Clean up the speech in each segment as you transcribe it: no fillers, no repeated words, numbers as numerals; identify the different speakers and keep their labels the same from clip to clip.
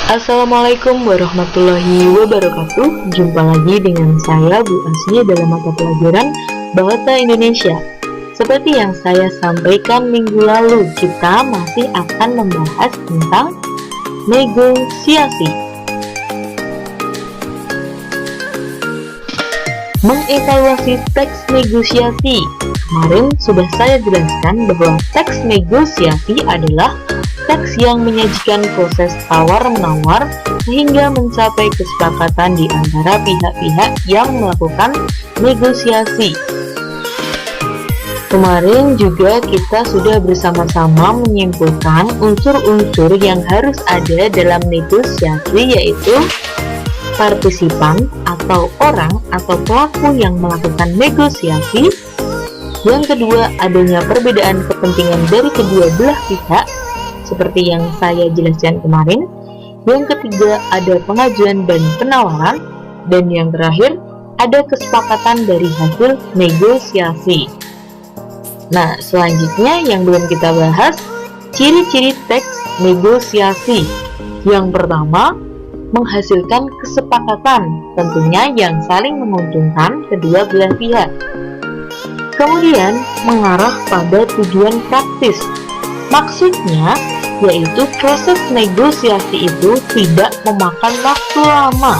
Speaker 1: Assalamualaikum warahmatullahi wabarakatuh. Jumpa lagi dengan saya Bu Asmi dalam mata pelajaran Bahasa Indonesia. Seperti yang saya sampaikan minggu lalu, kita masih akan membahas tentang negosiasi. Mengevaluasi teks negosiasi. Kemarin sudah saya jelaskan bahwa teks negosiasi adalah teks yang menyajikan proses tawar-menawar sehingga mencapai kesepakatan di antara pihak-pihak yang melakukan negosiasi. Kemarin juga kita sudah bersama-sama menyimpulkan unsur-unsur yang harus ada dalam negosiasi, yaitu partisipan atau orang atau pelaku yang melakukan negosiasi. Yang kedua, adanya perbedaan kepentingan dari kedua belah pihak seperti yang saya jelaskan kemarin. Yang ketiga, ada pengajuan dan penawaran. Dan yang terakhir, ada kesepakatan dari hasil negosiasi. Nah, selanjutnya yang belum kita bahas, ciri-ciri teks negosiasi. Yang pertama, menghasilkan kesepakatan, tentunya yang saling menguntungkan kedua belah pihak. Kemudian, mengarah pada tujuan praktis. Maksudnya, yaitu proses negosiasi itu tidak memakan waktu lama,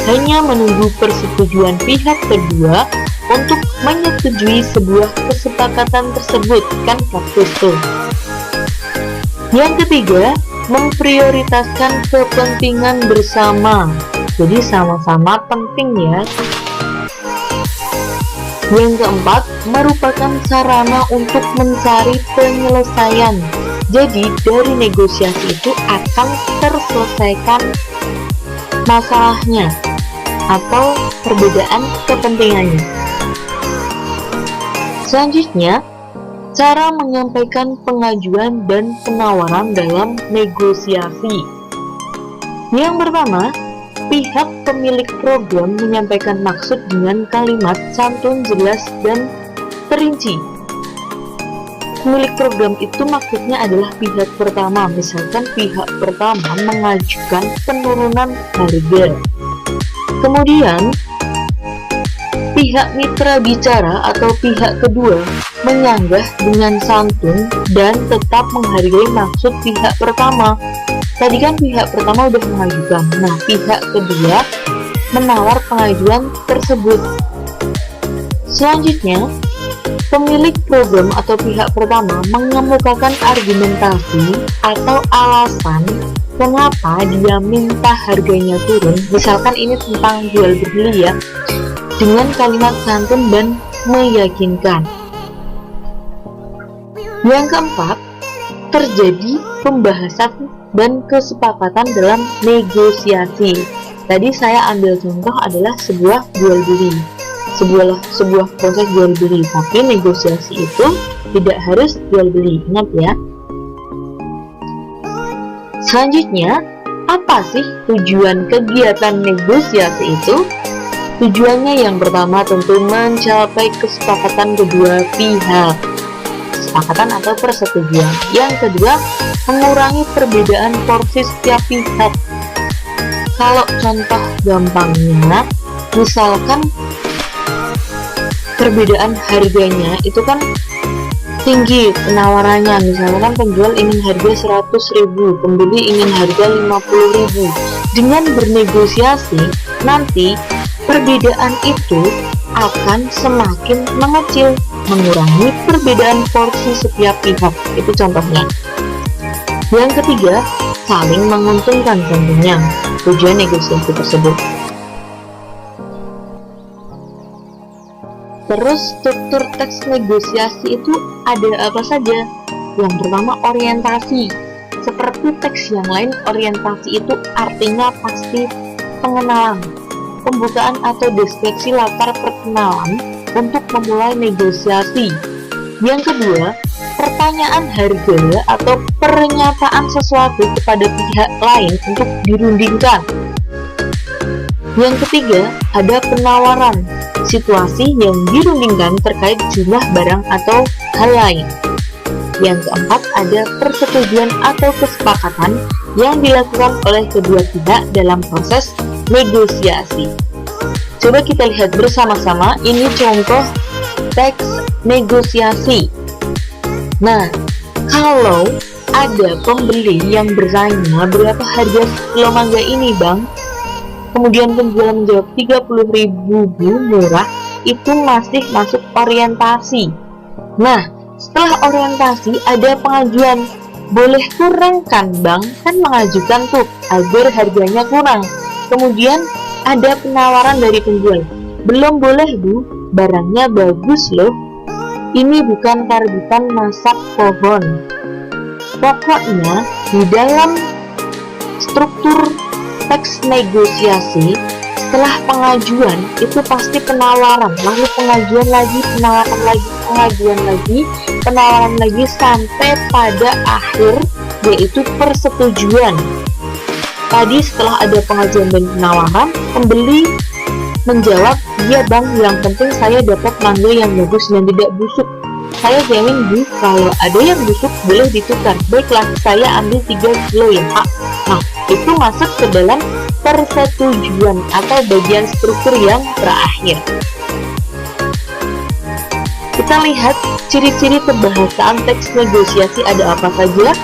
Speaker 1: hanya menunggu persetujuan pihak kedua untuk menyetujui sebuah kesepakatan tersebut, kan praktis tuh. Yang ketiga, memprioritaskan kepentingan bersama, jadi sama-sama penting ya. Yang keempat, merupakan sarana untuk mencari penyelesaian. Jadi, dari negosiasi itu akan terselesaikan masalahnya atau perbedaan kepentingannya. Selanjutnya, cara menyampaikan pengajuan dan penawaran dalam negosiasi. Yang pertama, pihak pemilik program menyampaikan maksud dengan kalimat santun, jelas, dan terinci. Pemilik program itu maksudnya adalah pihak pertama. Misalkan pihak pertama mengajukan penurunan harga. Kemudian, pihak mitra bicara atau pihak kedua menyanggah dengan santun dan tetap menghargai maksud pihak pertama. Tadi kan pihak pertama udah mengajukan, nah pihak kedua menawar pengajuan tersebut. Selanjutnya, pemilik program atau pihak pertama mengemukakan argumentasi atau alasan kenapa dia minta harganya turun. Misalkan ini tentang jual beli ya, dengan kalimat santun dan meyakinkan. Yang keempat, terjadi pembahasan dan kesepakatan dalam negosiasi. Tadi saya ambil contoh adalah sebuah jual beli, sebuah proses jual beli, tapi negosiasi itu tidak harus jual beli, ingat ya. Selanjutnya, apa sih tujuan kegiatan negosiasi itu? Tujuannya yang pertama tentu mencapai kesepakatan kedua pihak, kesepakatan atau persetujuan. Yang kedua, mengurangi perbedaan porsi setiap pihak. Kalau contoh gampangnya, misalkan perbedaan harganya itu kan tinggi penawarannya. Misalkan penjual ingin harga 100.000, pembeli ingin harga 50.000. Dengan bernegosiasi, nanti perbedaan itu akan semakin mengecil, mengurangi perbedaan porsi setiap pihak. Itu contohnya. Yang ketiga, saling menguntungkan tentunya tujuan negosiasi tersebut. Terus struktur teks negosiasi itu ada apa saja? Yang pertama, orientasi. Seperti teks yang lain, orientasi itu artinya pasti pengenalan, pembukaan atau deskripsi latar perkenalan untuk memulai negosiasi. Yang kedua, pertanyaan harga atau pernyataan sesuatu kepada pihak lain untuk dirundingkan. Yang ketiga, ada penawaran, situasi yang dirundingkan terkait jumlah barang atau hal lain. Yang keempat, ada persetujuan atau kesepakatan yang dilakukan oleh kedua pihak dalam proses negosiasi. Coba kita lihat bersama-sama, ini contoh teks negosiasi. Nah, kalau ada pembeli yang bertanya berapa harga kilo mangga ini bang, kemudian penjual menjawab 30.000 Bu, murah, itu masih masuk orientasi. Nah, setelah orientasi ada pengajuan, boleh kurang kan bang, kan mengajukan tuh agar harganya kurang. Kemudian ada penawaran dari penjual, belum boleh Bu, barangnya bagus loh, ini bukan karbitan masak pohon. Pokoknya di dalam struktur teks negosiasi, setelah pengajuan itu pasti penawaran, lalu pengajuan lagi, penawaran lagi, pengajuan lagi, penawaran lagi, sampai pada akhir yaitu persetujuan. Tadi setelah ada pengajuan dan penawaran, pembeli menjawab, iya bang, yang penting saya dapat mangga yang bagus dan tidak busuk. Saya jamin Bu, kalau ada yang busuk boleh ditukar. Baiklah, saya ambil 3 kilo ya Pak. Nah, itu masuk ke dalam persetujuan atau bagian struktur yang terakhir. Kita lihat ciri-ciri kebahasaan teks negosiasi ada apa saja.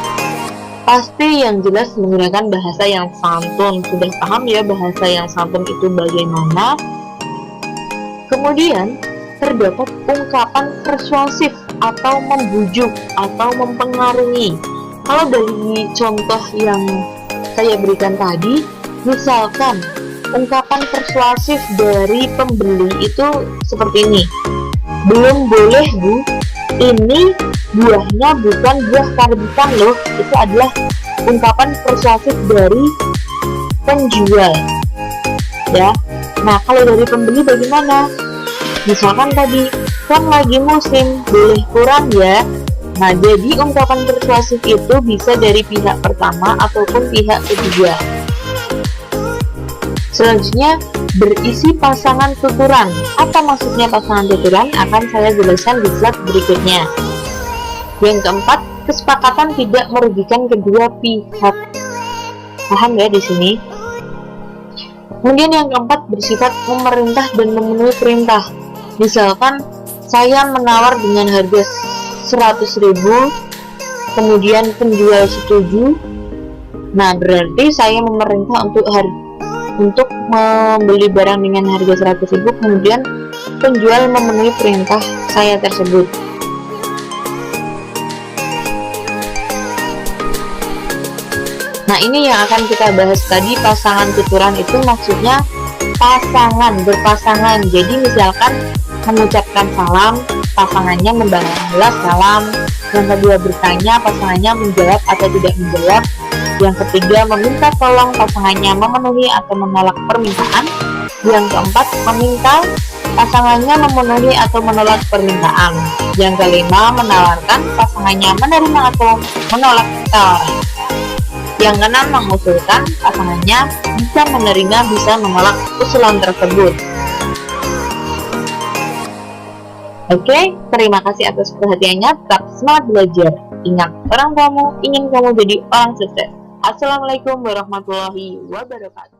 Speaker 1: Pasti yang jelas menggunakan bahasa yang santun. Sudah paham ya bahasa yang santun itu bagaimana? Kemudian terdapat ungkapan persuasif atau membujuk atau mempengaruhi. Kalau dari contoh yang saya berikan tadi, misalkan ungkapan persuasif dari pembeli itu seperti ini, belum boleh Bu, ini buahnya bukan buah karbitan loh. Itu adalah ungkapan persuasif dari penjual ya. Nah, kalau dari pembeli bagaimana? Misalkan tadi, kan lagi musim, boleh kurang ya. Nah, jadi ungkapan persuasif itu bisa dari pihak pertama ataupun pihak ketiga. Selanjutnya, berisi pasangan tuturan. Apa maksudnya pasangan tuturan? Akan saya jelaskan di slide berikutnya. Yang keempat, kesepakatan tidak merugikan kedua pihak. Paham ya di sini? Kemudian yang keempat, bersifat memerintah dan memenuhi perintah. Misalkan saya menawar dengan harga 100.000, kemudian penjual setuju. Nah, berarti saya memerintah untuk membeli barang dengan harga 100.000, kemudian penjual memenuhi perintah saya tersebut. Nah, ini yang akan kita bahas tadi. Pasangan tuturan itu maksudnya pasangan, berpasangan. Jadi misalkan mengucapkan salam, pasangannya membalas salam. Yang kedua bertanya, pasangannya menjawab atau tidak menjawab. Yang ketiga meminta tolong, pasangannya memenuhi atau menolak permintaan. Yang keempat meminta, pasangannya memenuhi atau menolak permintaan. Yang kelima menawarkan, pasangannya menerima atau menolak tawaran. Yang keenam mengusulkan, pasangannya bisa menerima, bisa menolak usulan tersebut. Oke, terima kasih atas perhatiannya. Tetap semangat belajar. Ingat, orang tuamu ingin kamu jadi orang sukses. Assalamualaikum warahmatullahi wabarakatuh.